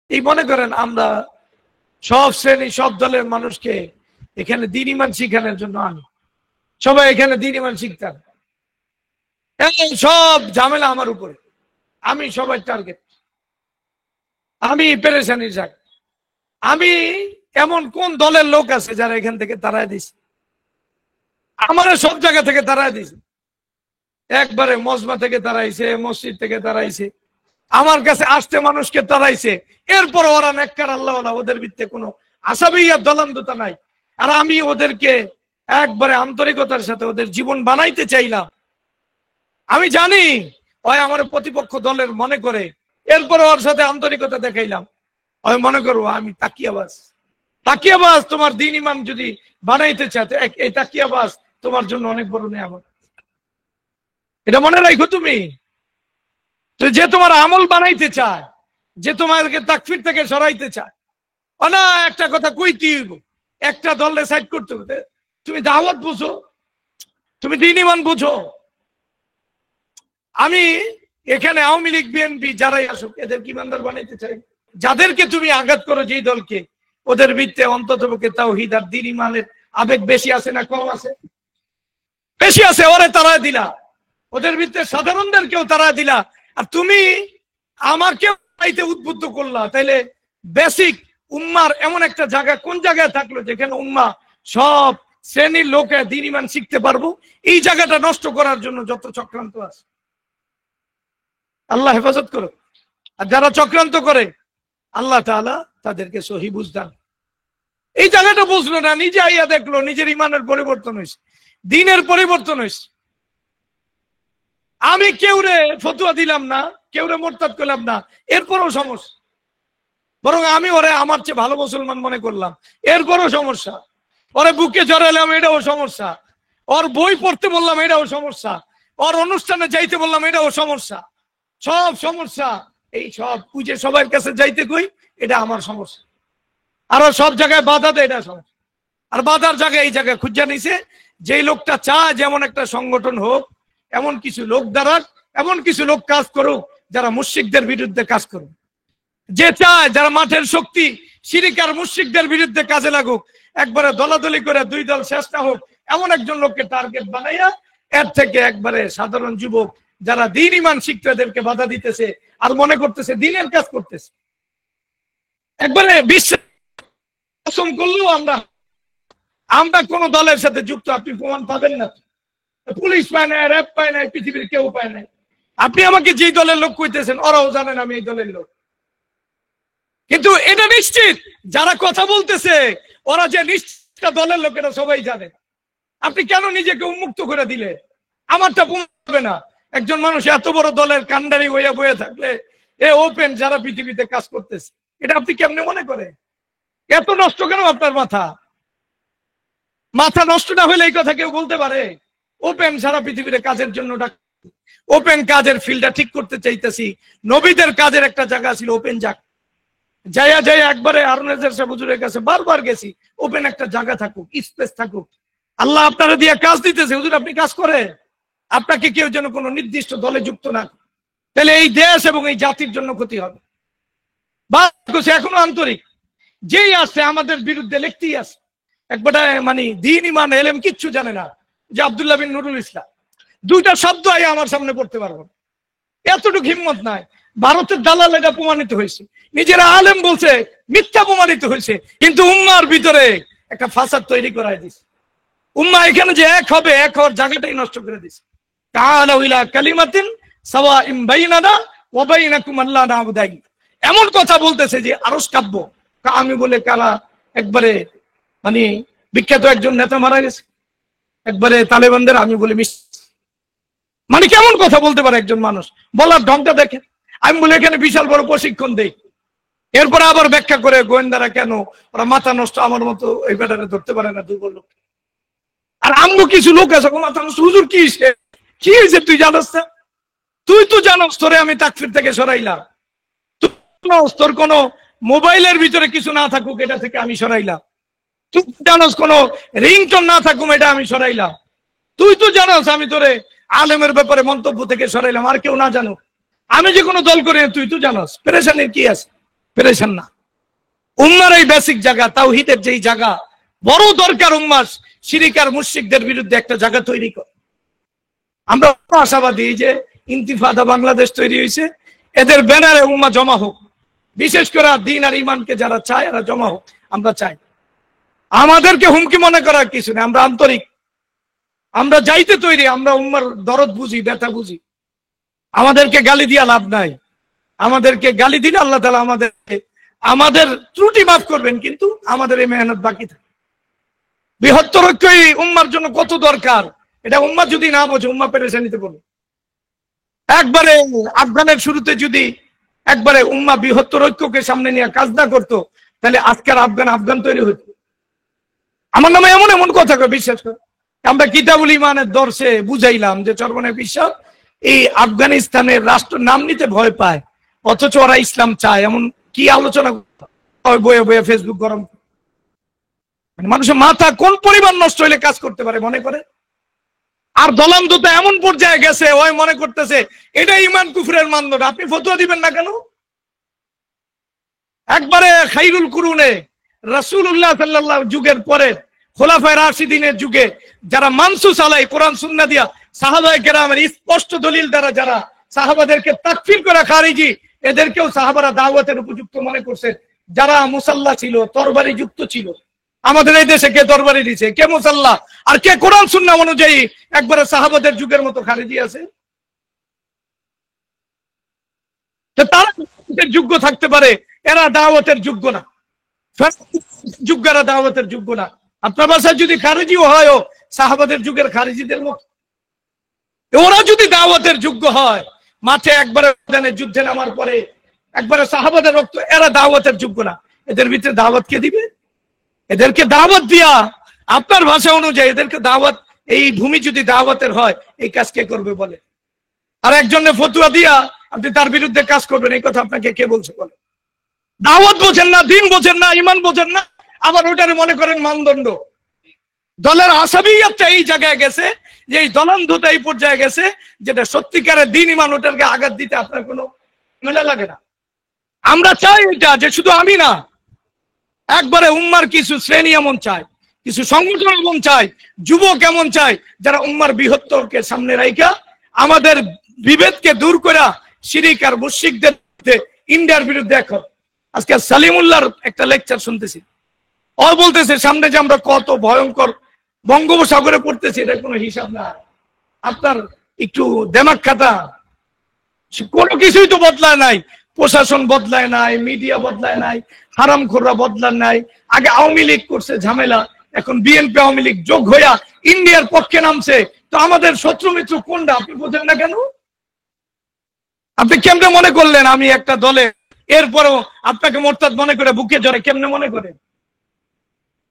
এই মনে করেন আমরা সব শ্রেণী সব দলের মানুষকে এখানে দ্বীন ঈমান শিখানোর জন্য আনি, সবাই এখানে দ্বীন ঈমান শিখতাম, সব ঝামেলা আমার উপরে, আমি সবাই টার্গেট, আমি পেরেশানির জায়গা। আমি এমন কোন দলের লোক আছে যারা এখান থেকে তাড়ায় দিছে? আমার সব জায়গা থেকে তাড়ায় দিছে, একবারে মজমা থেকে তাড়াইছে, মসজিদ থেকে তাড়াইছে, আমার কাছে আসতে মানুষকে তাড়াইছে। এরপর ওরা নেককার আল্লাহ, ওদের ভিত্তিতে কোনো আসাবিয়া দলান্দতা নাই। আর আমি ওদেরকে একবারে আন্তরিকতার সাথে ওদের জীবন বানাইতে চাইলাম। আমি জানি ওই আমার প্রতিপক্ষ দলের মনে করে, এরপর ওর সাথে আন্তরিকতা দেখাইলাম। ওই মনে করো আমি তাকিয়াবাজ, তাকিয়াবাজ। তোমার দ্বীন ঈমান যদি বানাইতে চাতে, এই তাকিয়াবাজ তোমার জন্য অনেক বড় নিয়ামত। এটা মনে রাখো তুমি। তো যে তোমার আমল বানাইতে চায়, যে তোমাকে তাকফির থেকে সরাইতে চায়, না একটা কথা কইতে হইব, একটা দলে সাইড করতে হবে। তুমি দাওয়াত বুঝো, তুমি দ্বীন ঈমান বুঝো। আমি এখানে আওয়ামী লীগ বিএনপি যারাই আসুক এদের কি ইমানদার বানাইতে চাই? যাদেরকে তুমি আঘাত করো যেই দলকে, ওদের ভিত্তে অন্ততপক্ষে তাওহীদ আর দ্বীন ঈমানের আবেগ বেশি আছে না কম আছে? বেশি আছে। ওরে তারা দিলা, ওদের ভিত্তে সাধারণদেরকেও তারা দিলা, আর তুমি আমাকে উদ্বুদ্ধ করলা। তাইলে বেসিক উম্মার এমন একটা জায়গা কোন জায়গায় থাকলো যেখানে উম্মা সব শ্রেণীর লোকে দ্বীন ঈমান শিখতে পারবো? এই জায়গাটা নষ্ট করার জন্য যত চক্রান্ত আছে, আল্লাহ হেফাজত করো। আর যারা চক্রান্ত করে আল্লাহ তাআলা তাদেরকে সহি বুঝদান। এই জায়গাটা বুঝলো না, নিজে আইয়া দেখলো নিজের ঈমানের পরিবর্তন হয়েছে, দ্বীনের পরিবর্তন হয়েছে। আমি কেউরে ফতোয়া দিলাম না, কেউরে মোরতাদ করলাম না, এরপরও সমস্যা। বরং আমি ওরে আমার চেয়ে ভালো মুসলমান মনে করলাম, এরপরও সমস্যা। ওরে বুকে জড়াইলাম, এটাও সমস্যা। ওর বই পড়তে বললাম, এটাও সমস্যা। ওর অনুষ্ঠানে যাইতে বললাম, এটাও সমস্যা। সব সমস্যা। এই সব পুজে সবার কাছে যাইতে কই, এটা আমার সমস্যা। আর সব জায়গায় বাধা দেয়, এটা সমস্যা। আর বাধার জায়গায় এই জায়গায় খুঁজা নিছে, যে লোকটা চায় যেমন একটা সংগঠন হোক, এমন কিছু লোক দ্বারা, এমন কিছু লোক কাজ করুক যারা মুশরিকদের বিরুদ্ধে কাজ করুক। যে চায় যারা মাঠের শক্তি শিরিক আর মুশরিকদের বিরুদ্ধে কাজে লাগুক, একবারে দলাদলি করে দুই দল শেষ না হোক, এমন একজন লোককে টার্গেট বানাইয়া এর থেকে একবারে সাধারণ যুবক যারা দ্বীন ঈমান শিখতে এদেরকে বাধা দিতেছে আর মনে করতেছে দ্বীনের কাজ করতেছে, একবারে বিশ্বাস করলেও আমরা কোন দলের সাথে যুক্ত আপনি প্রমাণ পাবেন না। পুলিশ পায় না, র্যাব পায় না, পৃথিবীর কেউ পায় না। আপনি আমাকে যে দলের লোক কইতেছেন ওরাও জানেন আমি এই দলের লোক। কিন্তু এটা নিশ্চিত যারা কথা বলতেছে ওরা যে নিশ্চিত দলের লোক, এটা সবাই জানে। আপনি কেন নিজেকে উন্মুক্ত করে দিলে? আমারটা হবে না। একজন মানুষ এত বড় দলের কান্ডারি হইয়া বয়ে থাকলে এ ওপেন যারা পৃথিবীতে কাজ করতেছে, এটা আপনি কেমনে মনে করে? এত নষ্ট কেন আপনার মাথা? মাথা নষ্ট না হলে এই কথা কেউ বলতে পারে? ওপেন সারা পৃথিবীতে কাজের জন্য ওপেন কাজের ফিল্ডটা ঠিক করতে চাইতেছি। নবীদের কাজের একটা জায়গা ছিল ওপেন জায়গা, যাইয়া যাইয়া একবারে আরনেজের সাহেব হুজুরের কাছে বারবার গেছি, ওপেন একটা জায়গা থাকুক, স্পেস থাকুক। আল্লাহ আপনারা দিয়ে কাজ দিতেছে, হুজুর আপনি কাজ করে, আপনাকে কেউ যেন কোনো নির্দিষ্ট দলে যুক্ত না, তাহলে এই দেশ এবং এই জাতির জন্য ক্ষতি হবে। এখনো আন্তরিক যেই আছে আমাদের বিরুদ্ধে লিখতেই আছে, একবারে মানে দ্বীন ঈমান এলেম কিচ্ছু জানে না। যে আব্দুল্লাহ বিন নুরুল ইসলাম দুইটা শব্দ আই আমার সামনে পড়তে পারবো, এতটুকু হিম্মত নাই। ভারতের দালাল এটা প্রমাণিত হয়েছে, নিজেরা আলেম বলছে, মিথ্যা প্রমাণিত হয়েছে। কিন্তু উম্মার ভিতরে একটা ফাসাদ তৈরি করাই দিছে। উম্মা এখানে যে এক হবে, এক হওয়ার জায়গাটাই নষ্ট করে দিছে। তাআলা ইলা কালিমাতিন সাওয়াইন বাইনানা ওয়া বাইনাকুম আল্লা না'বুদা, এমন কথা বলতেছে যে আরশ কাব্য। আমি বলে কালা একবারে মানে বিখ্যাত একজন নেতা মারা গেছে, একবারে তালেবানদের আমি বলে মিস, মানে কেমন কথা বলতে পারে একজন মানুষ, বলার ঢংটা দেখেন। আমি বলে এখানে বিশাল বড় প্রশিক্ষণ দেই, এরপরে আবার ব্যাখ্যা করে গোয়েন্দারা কেন ওরা মাথা নষ্ট আমার মতো এই ব্যাটারে ধরতে পারে না, দুর্বল লোক। আর আমগো কিছু লোক আছে মাথা নষ্ট, হুজুর কি হয়েছে তুই জানোস না? তুই তো জানোস তোরে আমি তাকফির থেকে সরাইলাম, তোর কোন মোবাইলের ভিতরে কিছু না থাকুক এটা থেকে আমি সরাইলাম, তুই জানোস কোন রিংটোন না থাকুক এটা আমি সরাইলাম, তুই তো জানোস আমি তোরে আলেমের ব্যাপারে মন্তব্য থেকে সরাইলাম, আর কেউ না জানো আমি যে কোনো দল করে, তুই তো জানোস। পেরেশানির কি আছে? পেরেছেন না। উম্মার এই বেসিক জায়গা, তাওহীদের যেই জায়গা বড় দরকার, উম্মার শিরিক আর মুশরিকদের বিরুদ্ধে একটা জায়গা তৈরি করে। আমরা আশাবাদী যে ইন্তিফাদা বাংলাদেশ তৈরি হয়েছে, এদের ব্যানারে উম্মা জমা হোক, বিশেষ করে দ্বীন আর ঈমানকে যারা চায় এরা জমা হোক, আমরা চাই। আমাদেরকে হুমকি মনে করার কিছু নেই, আমরা আন্তরিক, আমরা যাইতে তৈরি, আমরা উম্মার দরদ বুঝি, ব্যথা বুঝি। আমাদেরকে গালি দিয়া লাভ নাই, আমাদেরকে গালি দিলে আল্লাহ তাআলা আমাদের ত্রুটি মাফ করবেন, কিন্তু আমাদের এই মেহনত বাকি থাকে। বৃহত্তর ঐক্যই উম্মার জন্য কত দরকার, এটা উম্মা যদি না বোঝে উম্মা পেরেশানিতে পড়বে। একবারে আফগানের শুরুতে যদি একবারে উম্মা বৃহত্তর ঐক্যকে সামনে নিয়ে কাজ না করতো, তাহলে আজকের আফগান তৈরি হতো। আমার নামে এমন এমন কথা কয়, বিশ্বাস করে। আমরা কিতাবুল ঈমানের দর্শে বুঝাইলাম যে চরমনে বিশ্বাস এই আফগানিস্তানের রাষ্ট্র নাম নিতে ভয় পায়, অথচ ওরা ইসলাম চায়। এমন কি আলোচনা বয়ে বয়ে ফেসবুক গরম, মানে মানুষের মাথা কোন পরিমাণ নষ্ট হইলে কাজ করতে পারে মনে করে। আর দলান্ধতা এমন পর্যায়ে গেছে, ওই মনে করতেছে এটা ঈমান কুফরের মানদণ্ড। আপনি ফতোয়া দিবেন না কেন? একবারে খাইরুল কুরুনে রাসূলুল্লাহ সাল্লাল্লাহু যুগের পরে খোলাফায়ে রাশিদিনের যুগে যারা মানসুস আলাই কোরআন সুন্নাহ দিয়া সাহাবায়ে কেরামের স্পষ্ট দলিল দ্বারা যারা সাহাবাদেরকে তাকফির করা খারিজি, এদেরকেও সাহাবারা দাওয়াতের উপযুক্ত মনে করছে। যারা মুসাল্লা ছিল, তরবারি যুক্ত ছিল। আমাদের এই দেশে কে তরবারি দিছে, কে মুসাল্লা, আর কে কোরআন সুন্নাহ অনুযায়ী একবারে সাহাবাদের যুগের মতো খারিজি আছে? তারা যোগ্য থাকতে পারে, এরা দাওয়াতের যোগ্য না, যোগ্যরা দাওয়াতের যোগ্য না। আপনার বাসায় যদি খারিজিও হয়, সাহাবাদের যুগের খারিজিদের মতো, ওরা যদি দাওয়াতের যোগ্য হয়, মাঠে একবারে যুদ্ধে নামার পরে একবারে সাহাবাদের রক্ত, এরা দাওয়াতের যোগ্য না। এদের ভিতরে দাওয়াত কে দিবে? এদেরকে দাওয়াত দিয়া আপনার ভাষা অনুযায়ী এদেরকে দাওয়াত, এই ভূমি যদি দাওয়াতের হয়, এই কাজ কে করবে বলে? আর একজনের ফতুয়া দিয়া আপনি তার বিরুদ্ধে কাজ করবেন, এই কথা আপনাকে কে বলছে বলে? দাওয়াত বোঝেন না, দিন বোঝেন না, ঈমান বোঝেন না, আবার ওটারে মনে করেন মানদণ্ড। দলের আসাবিয়াতটা এই জায়গায় গেছে, যে এই দলান্ধতা এই পর্যায়ে গেছে, যেটা সত্যিকারের দিন ঈমান, ওটাকে আঘাত দিতে আপনার কোনো মেলা লাগে না। আমরা চাই এটা, যে শুধু আমি না, একবারে উম্মার কিছু শ্রেণী এমন চাই, কিছু সংগঠন এমন চাই, যুবক এমন চাই, যারা উম্মার বৃহত্তরকে সামনে রাইখা আমাদের বিভেদকে দূর করে শিরিক আর মুশরিকদের ইন্ডিয়ার বিরুদ্ধে এখন। আজকে সালিমুল্লাহর একটা লেকচার শুনতেছি, ও বলতেছে সামনে যে আমরা কত ভয়ঙ্কর বঙ্গোপসাগরে পড়তেছি, এটা কোনো হিসাব না। আপনার একটু দেমাগ খাতা, কোনো কিছুই তো বদলায় নাই। প্রশাসন বদলায় নাই, মিডিয়া বদলায় নাই, হারামখোররা বদলায় নাই। আগে আওয়ামী লীগ করছে ঝামেলা, এখন বিএনপি আওয়ামী লীগ যোগ হইয়া ইন্ডিয়ার পক্ষে নামছে। তো আমাদের শত্রু মিত্র কোনটা আপনি বোঝেন না কেন? আপনি কেমনে মনে করলেন আমি একটা দলে, এরপরও আপনাকে মোরতাদ মনে করে বুকে জড়ে? কেমনে মনে করেন,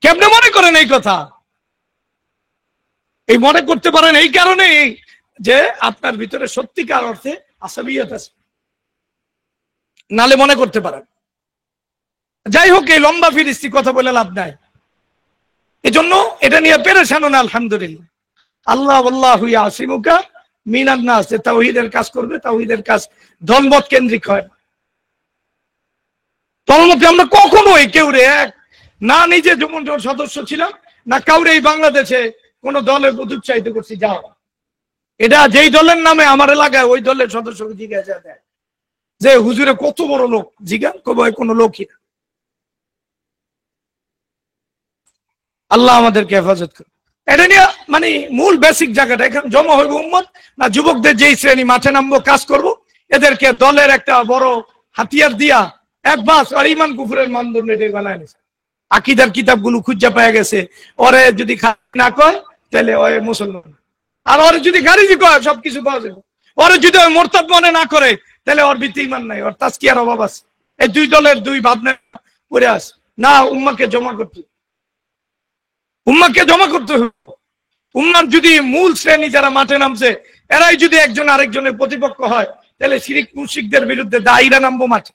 কেমনে মনে করেন এই কথা? এই মনে করতে পারেন এই কারণে যে আপনার ভিতরে সত্যিকার অর্থে আসাবিয়ত আছে, নালে মনে করতে পারেন। যাই হোক, এই লম্বা ফিরিস্তি কথা বলে লাভ নাই, এজন্য এটা নিয়ে পেরেশান না। আলহামদুলিল্লাহ, আল্লাহ আল্লাহু ইয়াসিমুকা মিনান নাস, তাওহীদের কাজ করবে। তাওহীদের কাজ দলমত কেন্দ্রিক হয়। দলমতে আমরা কখনোই কেউরে এক না নিজে যেমন সদস্য ছিলাম, না কাউরে এই বাংলাদেশে কোন দলের উৎসাহিত করছি যাও। এটা যেই দলের নামে আমার এলাকায় ওই দলের সদস্যকে জিজ্ঞাসা দেয় যে হুজুরে কত বড় লোক, জিজ্ঞাসা করবো কোনো লোকই না। আল্লাহ আমাদেরকে হেফাজত করে। এটা নিয়ে মানে মূল বেসিক জায়গাটা, এখানে জমা হইব উম্মত না যুবকদের যেই শ্রেণী মাঠে নামবো, কাজ করব, এদেরকে দলের একটা বড় হাতিয়ার দিয়া এক বাস আর ঈমান কুফরের মানদণ্ড এটাই বানায় নিছে। আকীদার কিতাবগুলো খুঁজে পাওয়া গেছে, ওরে যদি না কয় তাহলে ওই মুসলমান, আর ওরে যদি খারিজি কয় সবকিছু পাওয়া যাবে। ওরে যদি ওই মোরতাদ মনে না করে তাহলে ওর ভিতরে ঈমান নাই, ওর তাজকিয়ার অভাব আছে। এই দুই দলের দুই ভাবনা পড়ে আছে না। উম্মাকে জমা করতে, উম্মাকে জমা করতে হবে। উম্মার যদি মূল শ্রেণী যারা মাঠে নামছে, এরাই যদি একজন আরেকজনের প্রতিপক্ষ হয়, তাহলে শিরিক মুশরিকদের বিরুদ্ধে দায়ীরা নামবো, মাঠে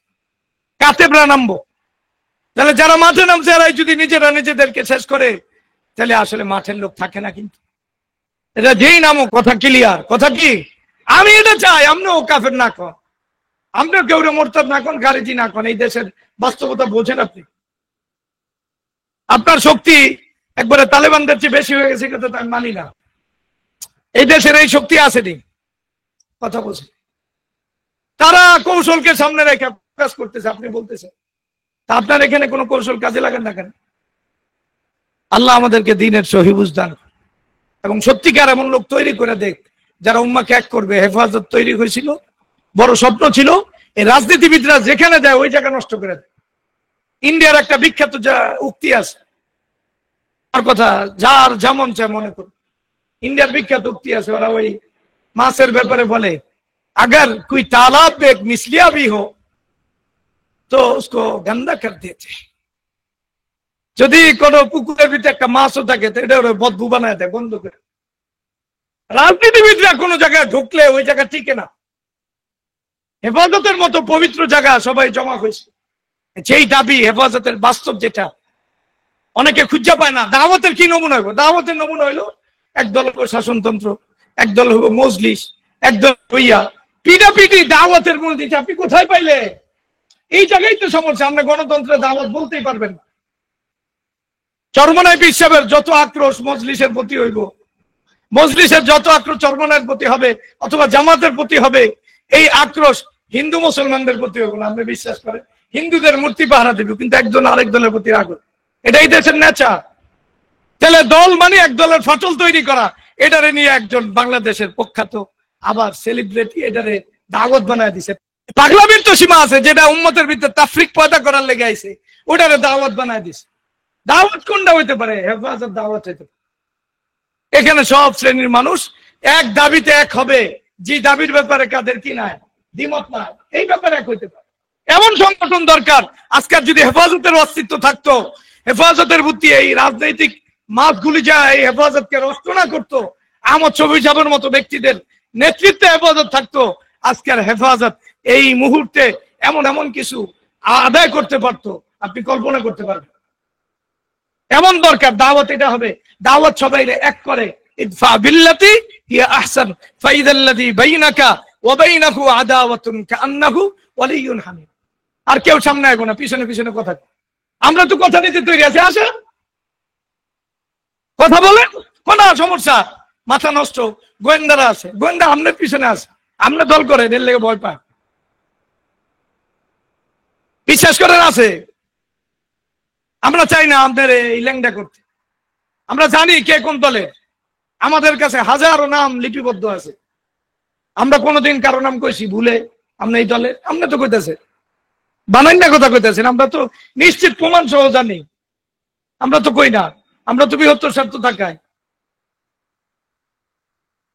কাতেবরা নামবো। তাহলে যারা মাঠে নামছে এরাই যদি নিজেরা নিজেদেরকে শেষ করে, তাহলে আসলে মাঠের লোক থাকে না। কিন্তু এটা যেই নামও, কথা ক্লিয়ার। কথা কি? আমি এটা চাই, আপনিও কাফের না কর, আপনিও কেউ মোরতাদ না কোন, খারিজি না কোন, এই দেশের বাস্তবতা বোঝেন আপনি। আপনার শক্তি একবারে তালেবানদের চেয়ে বেশি হয়ে গেছে কিন্তু আমি মানি না। এই দেশের এই শক্তি আসেনি, কথা বলছে। তারা কৌশলকে সামনে রেখে কাজ করতেছে, আপনি বলতেছেন। তা আপনার এখানে কোনো কৌশল কাজে লাগান না কেন? আল্লাহ আমাদেরকে দ্বীনের সহি বুঝ দান এবং সত্যিকার এমন লোক তৈরি করে দেখ যারা উম্মাকে এক করবে। হেফাজত তৈরি হয়েছিল, বড় স্বপ্ন ছিল, এই রাজনীতিবিদরা যেখানে যায় ওই জায়গা নষ্ট করে দেয়। ইন্ডিয়ার একটা বিখ্যাত উক্তি আছে, আর কথা যার যেমন চায় মনে করুন। ইন্ডিয়ার বিখ্যাত উক্তি আছে, ওরা ওই মাছের ব্যাপারে বলে, अगर कोई तालाब में एक मिसलिया भी हो तो उसको गंदा कर देते। যদি কোনো পুকুরের ভিতরে একটা মাছও থাকে তো এটা ওরা বদবু বানায় দেয়, বন্ধ করে। রাজনীতিবিদরা কোনো জায়গায় ঢুকলে ওই জায়গা টিকে না। হেফাজতের মতো পবিত্র জায়গা সবাই জমা হয়েছে, যেই দাবি হেফাজতের বাস্তব যেটা অনেকে খুঁজে পায় না। দাওয়াতের কি নমুনা হইব? দাওয়াতের নমুনা হইলো একদল হইব শাসনতন্ত্র, একদল হইব মজলিস, একদল হইয়া পিটাপিটি। দাওয়াতের মধ্যে আপনি কোথায় পাইলে? এই জায়গায় তো সমস্যা। আমরা গণতন্ত্রের দাওয়াত বলতেই পারবেন না। চরমনাই সাহেবের যত আক্রোশ মজলিসের প্রতি হইব, মজলিসের যত আক্রোশ চরমনাইয়ের প্রতি হবে অথবা জামাতের প্রতি হবে, এই আক্রোশ হিন্দু মুসলমানদের প্রতি হইব না। আপনি বিশ্বাস করেন হিন্দুদের মূর্তি পাহারা দেবে কিন্তু একজন আরেক দলের প্রতি রাগ, এটাই দেশের নেচার। তাহলে দল মানে এক দলের ফাটল তৈরি করা, এটারে নিয়ে একজন বাংলাদেশের প্রখ্যাত আবার সেলিব্রিটি এটারে দাওয়াত বানায় দিছে। পাগলামির তো সীমা আছে, যেটা উম্মতের ভিতরে তাফরিক পয়দা করার লেগে আইছে ওটারে দাওয়াত বানায় দিছে। দাওয়াত কোনটা হইতে পারে? হেফাজত দাওয়াত হইতে পারে। এখানে সব শ্রেণীর মানুষ এক দাবিতে এক হবে, যে দাবির ব্যাপারে কাদের কি নাই দ্বিমত নাই, এই ব্যাপারে এক হইতে পারে। এমন সংগঠন দরকার। আজকাল যদি হেফাজতের অস্তিত্ব থাকতো, হেফাজতের প্রতি এই রাজনৈতিক মাছগুলি যা এই হেফাজতকে রচনা করতো, আহমদ শফি সাহেবের মতো ব্যক্তিদের নেতৃত্বে হেফাজত থাকতো, আজকের হেফাজত এই মুহূর্তে এমন এমন কিছু আদায় করতে পারতো আপনি কল্পনা করতে পারবেন। এমন দরকার। দাওয়াত এটা হবে, দাওয়াত সবাই এক করে। ইদফা বিল্লাতি হিয়া আহসান ফাইদাল্লাযী বাইনাকা ওয়া বাইনাহু আদাওয়াতুন কাআন্নাহু ওয়ালিয়্যুন হামিম। আর কেউ সামনে আসবে না, পিছনে পিছনে কথা। আমরা তো কথা নিতে তৈরি আছি, আসে কথা বলেন, কোন সমস্যা? মাথা নষ্ট। গোয়েন্দারা আছে, গোয়েন্দা আমনের পিছনে আছে, আমনে দল করে এর লেগে ভয় পায়। বিশ্বাস করেন আছে। আমরা চাই না আপনার এই ল্যাংডা করতে। আমরা জানি কে কোন দলে, আমাদের কাছে হাজারো নাম লিপিবদ্ধ আছে। আমরা কোনোদিন কারো নাম কইছি ভুলে আমরা এই দলে? আমরা তো কইতেছে বানাই না কথা কইতেছেন, আমরা তো নিশ্চিত প্রমাণ সহ জানি। আমরা তো কই না, আমরা তো বৃহত্তর স্বার্থ থাকায়।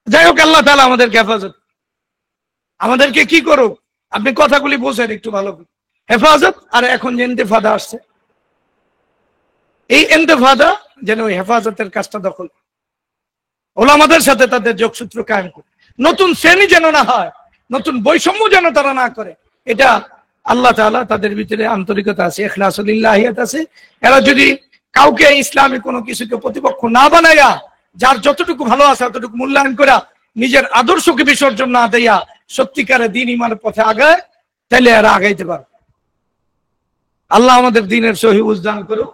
যাই হোক, আল্লাহ তাআলা আমাদেরকে হেফাজত, আমাদেরকে কি করুক। আপনি কথাগুলি বোঝেন একটু ভালো করে। হেফাজত আর এখন যে ইন্তেফাদা আসছে, এই ইন্তেফাদা যেন ওই হেফাজতের কাজটা দখল, ওলামাদের সাথে তাদের যোগসূত্র কায়েম করে, নতুন শ্রেণী যেন না হয়, নতুন বৈষম্য যেন তারা না করে। এটা আল্লাহ তাআলা তাদের ভিতরে আন্তরিকতা আছে, ইখলাসুল লিল্লাহিয়াত আছে। এরা যদি কাউকে ইসলামী কোনো কিছুকে প্রতিপক্ষ না বানাইয়া, যার যতটুকু ভালো আছে ততটুকু মূল্যায়ন করা, নিজের আদর্শকে বিসর্জন না দেয়া সত্যিকারে দ্বীন ঈমানের পথে আগায়, তাহলে এরা আগাইতে পারে। আল্লাহ আমাদের দ্বীনের সহি বুঝ দান করুক।